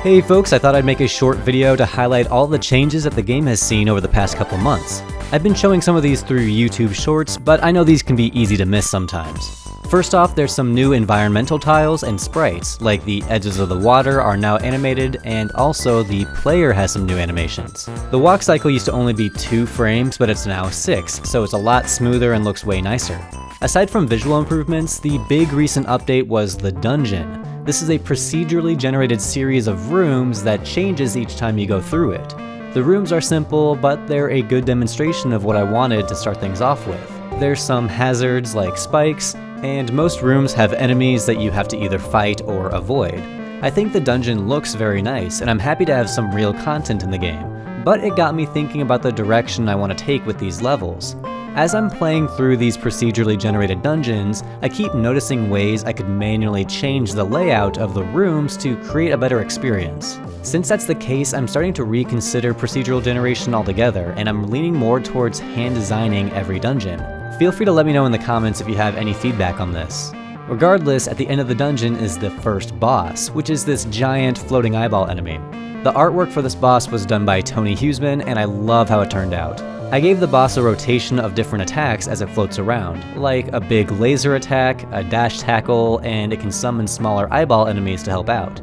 Hey folks, I thought I'd make a short video to highlight all the changes that the game has seen over the past couple months. I've been showing some of these through YouTube Shorts, but I know these can be easy to miss sometimes. First off, there's some new environmental tiles and sprites, like the edges of the water are now animated, and also the player has some new animations. The walk cycle used to only be 2 frames, but it's now 6, so it's a lot smoother and looks way nicer. Aside from visual improvements, the big recent update was the dungeon. This is a procedurally generated series of rooms that changes each time you go through it. The rooms are simple, but they're a good demonstration of what I wanted to start things off with. There's some hazards like spikes, and most rooms have enemies that you have to either fight or avoid. I think the dungeon looks very nice, and I'm happy to have some real content in the game, but it got me thinking about the direction I want to take with these levels. As I'm playing through these procedurally generated dungeons, I keep noticing ways I could manually change the layout of the rooms to create a better experience. Since that's the case, I'm starting to reconsider procedural generation altogether, and I'm leaning more towards hand designing every dungeon. Feel free to let me know in the comments if you have any feedback on this. Regardless, at the end of the dungeon is the first boss, which is this giant floating eyeball enemy. The artwork for this boss was done by Huisman, and I love how it turned out. I gave the boss a rotation of different attacks as it floats around, like a big laser attack, a dash tackle, and it can summon smaller eyeball enemies to help out.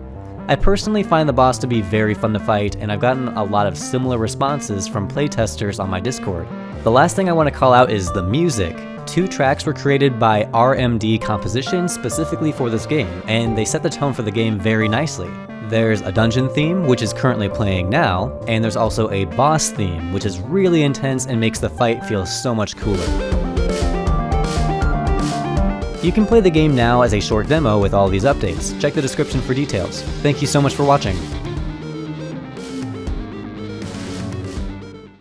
I personally find the boss to be very fun to fight, and I've gotten a lot of similar responses from playtesters on my Discord. The last thing I want to call out is the music. 2 tracks were created by RMD Composition specifically for this game, and they set the tone for the game very nicely. There's a dungeon theme, which is currently playing now, and there's also a boss theme, which is really intense and makes the fight feel so much cooler. You can play the game now as a short demo with all these updates. Check the description for details. Thank you so much for watching.